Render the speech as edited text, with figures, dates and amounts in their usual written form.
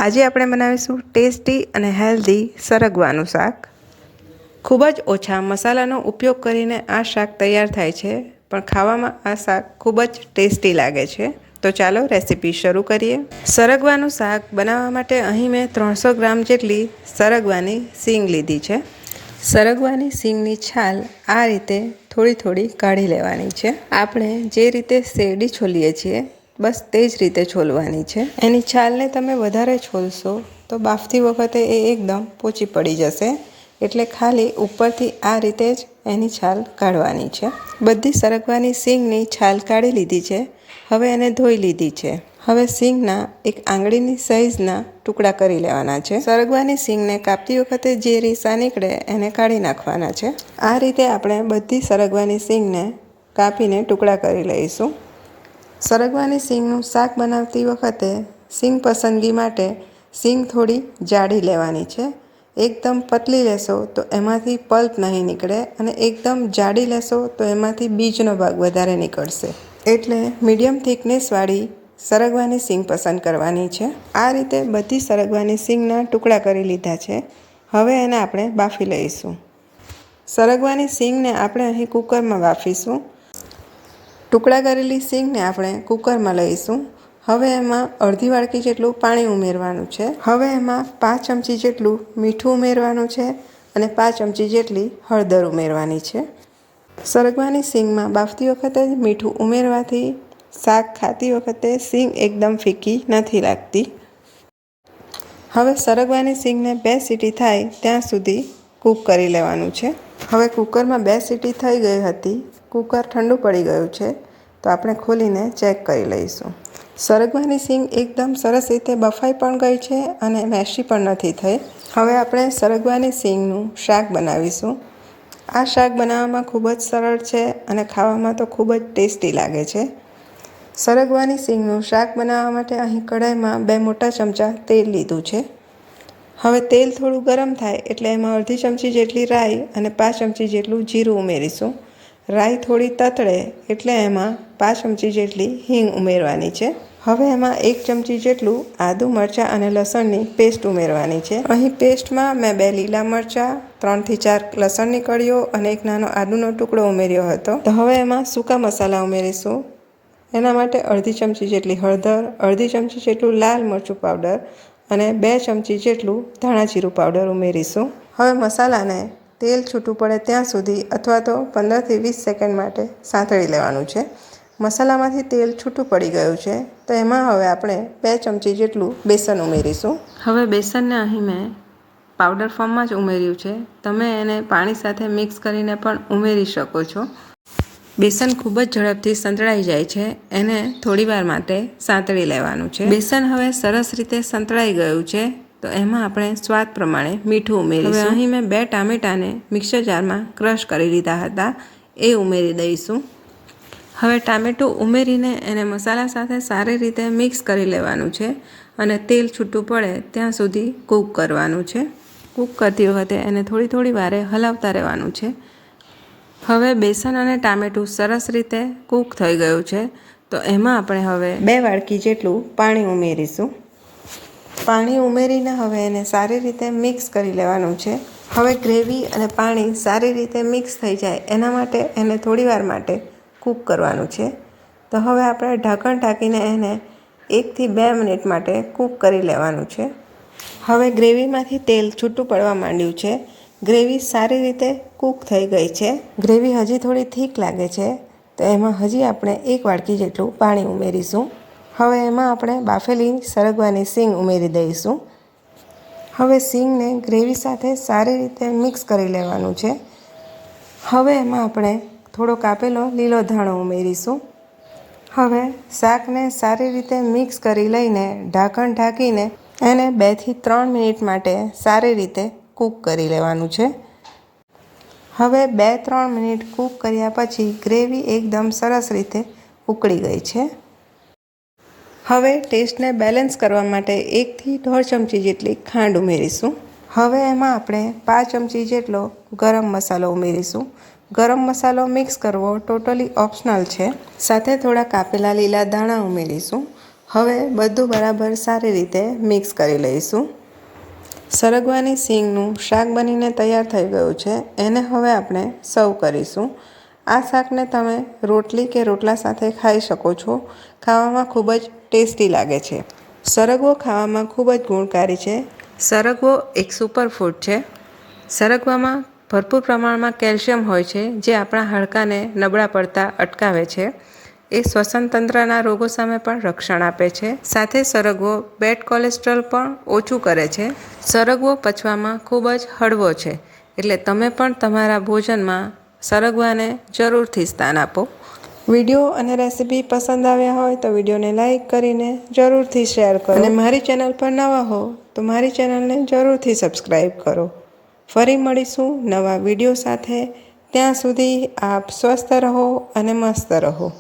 આજે આપણે બનાવીશું ટેસ્ટી અને હેલ્ધી સરગવાનું શાક। ખૂબ જ ઓછા મસાલાનો ઉપયોગ કરીને આ શાક તૈયાર થાય છે, પણ ખાવામાં આ શાક ખૂબ જ ટેસ્ટી લાગે છે। તો ચાલો રેસીપી શરૂ કરીએ। સરગવાનું શાક બનાવવા માટે અહીં મેં 300 ગ્રામ જેટલી સરગવાની સીંગ લીધી છે। સરગવાની સીંગની છાલ આ રીતે થોડી થોડી કાઢી લેવાની છે। આપણે જે રીતે શેરડી છોલીએ છીએ બસ તે જ રીતે છોલવાની છે। એની છાલને તમે વધારે છોલશો તો બાફતી વખતે એ એકદમ પોચી પડી જશે, એટલે ખાલી ઉપરથી આ રીતે જ એની છાલ કાઢવાની છે। બધી સરગવાની સીંગની છાલ કાઢી લીધી છે। હવે એને ધોઈ લીધી છે। હવે સીંગના એક આંગળીની સાઈઝના ટુકડા કરી લેવાના છે। સરગવાની સીંગને કાપતી વખતે જે રેસા નીકળે એને કાઢી નાખવાના છે। આ રીતે આપણે બધી સરગવાની સીંગને કાપીને ટુકડા કરી લઈશું। સરગવાની સીંગનું શાક બનાવતી વખતે સીંગ પસંદગી માટે સીંગ થોડી જાડી લેવાની છે। એકદમ પતલી લેશો તો એમાંથી પલ્પ નહીં નીકળે, અને એકદમ જાડી લેશો તો એમાંથી બીજનો ભાગ વધારે નીકળશે, એટલે મીડિયમ થિકનેસવાળી સરગવાની સીંગ પસંદ કરવાની છે। આ રીતે બધી સરગવાની સીંગના ટુકડા કરી લીધા છે। હવે એને આપણે બાફી લઈશું। સરગવાની સીંગને આપણે અહીં કુકરમાં બાફીશું। ટુકડા કરેલી સીંગને આપણે કુકરમાં લઈશું। હવે એમાં અડધી વાડકી જેટલું પાણી ઉમેરવાનું છે। હવે એમાં 5 ચમચી જેટલું મીઠું ઉમેરવાનું છે અને 5 ચમચી જેટલી હળદર ઉમેરવાની છે। સરગવાની સીંગમાં બાફતી વખતે જ મીઠું ઉમેરવાથી શાક ખાતી વખતે સીંગ એકદમ ફીકી નથી લાગતી। હવે સરગવાની સીંગને 2 સીટી થાય ત્યાં સુધી કૂક કરી લેવાનું છે। હવે કુકરમાં 2 સીટી થઈ ગઈ હતી। કુકર ઠંડુ પડી ગયું છે, તો આપણે ખોલીને ચેક કરી લઈશું। સરગવાની સીંગ એકદમ સરસ રીતે બફાઈ પણ ગઈ છે અને મેશી પણ નથી થઈ। હવે આપણે સરગવાની સીંગનું શાક બનાવીશું। આ શાક બનાવવામાં ખૂબ જ સરળ છે અને ખાવામાં તો ખૂબ જ ટેસ્ટી લાગે છે। સરગવાની સીંગનું શાક બનાવવા માટે અહીં કઢાઈમાં 2 મોટા ચમચા તેલ લીધું છે। હવે તેલ થોડું ગરમ થાય એટલે એમાં અડધી ચમચી જેટલી રાઈ અને 5 ચમચી જેટલું જીરું ઉમેરીશું। રાઈ થોડી તતડે એટલે એમાં 5 ચમચી જેટલી હિંગ ઉમેરવાની છે। હવે એમાં 1 ચમચી જેટલું આદુ, મરચાં અને લસણની પેસ્ટ ઉમેરવાની છે। અહીં પેસ્ટમાં મેં 2 લીલા મરચાં, 3 થી 4 લસણની કળીઓ અને 1 નાનો આદુનો ટુકડો ઉમેર્યો હતો। તો હવે એમાં સૂકા મસાલા ઉમેરીશું। એના માટે અડધી ચમચી જેટલી હળદર, અડધી ચમચી જેટલું લાલ મરચું પાવડર અને 2 ચમચી જેટલું ધાણા જીરું પાવડર ઉમેરીશું। હવે મસાલાને તેલ છૂટું પડે ત્યાં સુધી અથવા તો 15 થી 20 સેકન્ડ માટે સાંતળી લેવાનું છે। મસાલામાંથી તેલ છૂટું પડી ગયું છે, તો એમાં હવે આપણે 2 ચમચી જેટલું બેસન ઉમેરીશું। હવે બેસનને અહીં મેં પાવડર ફોર્મમાં જ ઉમેર્યું છે। તમે એને પાણી સાથે મિક્સ કરીને પણ ઉમેરી શકો છો। બેસન ખૂબ જ ઝડપથી સંતળાઈ જાય છે, એને થોડીવાર માટે સાંતળી લેવાનું છે। બેસન હવે સરસ રીતે સંતળાઈ ગયું છે, તો એમાં આપણે સ્વાદ પ્રમાણે મીઠું ઉમેરીશું। હવે અહીં મેં 2 ટામેટાને મિક્સર જારમાં ક્રશ કરી લીધા હતા, એ ઉમેરી દઈશું। હવે ટામેટું ઉમેરીને એને મસાલા સાથે સારી રીતે મિક્સ કરી લેવાનું છે અને તેલ છૂટું પડે ત્યાં સુધી કૂક કરવાનું છે। કૂક કરતી વખતે એને થોડી વારે હલાવતા રહેવાનું છે। હવે બેસન અને ટામેટું સરસ રીતે કૂક થઈ ગયું છે, તો એમાં આપણે હવે 2 વાડકી જેટલું પાણી ઉમેરીશું। પાણી ઉમેરીને હવે એને સારી રીતે મિક્સ કરી લેવાનું છે। હવે ગ્રેવી અને પાણી સારી રીતે મિક્સ થઈ જાય એના માટે એને થોડીવાર માટે કૂક કરવાનું છે। તો હવે આપણે ઢાંકણ ઢાંકીને એને 1 થી 2 મિનિટ માટે કૂક કરી લેવાનું છે। હવે ગ્રેવીમાંથી તેલ છૂટું પડવા માંડ્યું છે। ગ્રેવી સારી રીતે કૂક થઈ ગઈ છે। ગ્રેવી હજી થોડી થીક લાગે છે, તો એમાં હજી આપણે 1 વાડકી જેટલું પાણી ઉમેરીશું। હવે એમાં આપણે બાફેલી સરગવાની સીંગ ઉમેરી દઈશું। હવે સીંગને ગ્રેવી સાથે સારી રીતે મિક્સ કરી લેવાનું છે। હવે એમાં આપણે થોડો કાપેલો લીલો ધાણો ઉમેરીશું। હવે શાકને સારી રીતે મિક્સ કરી લઈને ઢાંકણ ઢાંકીને એને 2 થી 3 મિનિટ માટે સારી રીતે કૂક કરી લેવાનું છે। હવે 2-3 મિનિટ કૂક કર્યા પછી ગ્રેવી એકદમ સરસ રીતે ઉકળી ગઈ છે। હવે ટેસ્ટને બેલેન્સ કરવા માટે 1 થી 1.5 ચમચી જેટલી ખાંડ ઉમેરીશું। હવે એમાં આપણે 5 ચમચી જેટલો ગરમ મસાલો ઉમેરીશું। ગરમ મસાલો મિક્સ કરવો ટોટલી ઓપ્શનલ છે। સાથે થોડા કાપેલા લીલા ધાણા ઉમેરીશું। હવે બધું બરાબર સારી રીતે મિક્સ કરી લઈશું. સરગવાની સિંગનું શાક બનીને તૈયાર થઈ ગયું છે. એને હવે આપણે સર્વ કરીશું. આ શાકને તમે રોટલી કે રોટલા સાથે ખાઈ શકો છો. ખાવામાં ખૂબ જ ટેસ્ટી લાગે છે. સરગવો ખાવામાં ખૂબ જ ગુણકારી છે. સરગવો એક સુપરફૂડ છે. સરગવામાં ભરપૂર પ્રમાણમાં કેલ્શિયમ હોય છે, જે આપણા હાડકાને નબળા પડતા અટકાવે છે. એ શ્વસન તંત્રના રોગો સામે પણ રક્ષણ આપે છે. સાથે સરગવો બેડ કોલેસ્ટ્રોલ પણ ઓછું કરે છે. સરગવો પચવામાં ખૂબ જ હળવો છે, એટલે તમે પણ તમારા ભોજનમાં સરગવાને જરૂરથી સ્થાન આપો. વિડીયો અને રેસીપી પસંદ આવ્યા હોય તો વિડીયોને લાઈક કરીને જરૂરથી શેર કરો. અને મારી ચેનલ પર નવા હો તો મારી ચેનલને જરૂરથી સબસ્ક્રાઈબ કરો. ફરી મળીશું નવા વિડીયો સાથે. ત્યાં સુધી આપ સ્વસ્થ રહો અને મસ્ત રહો.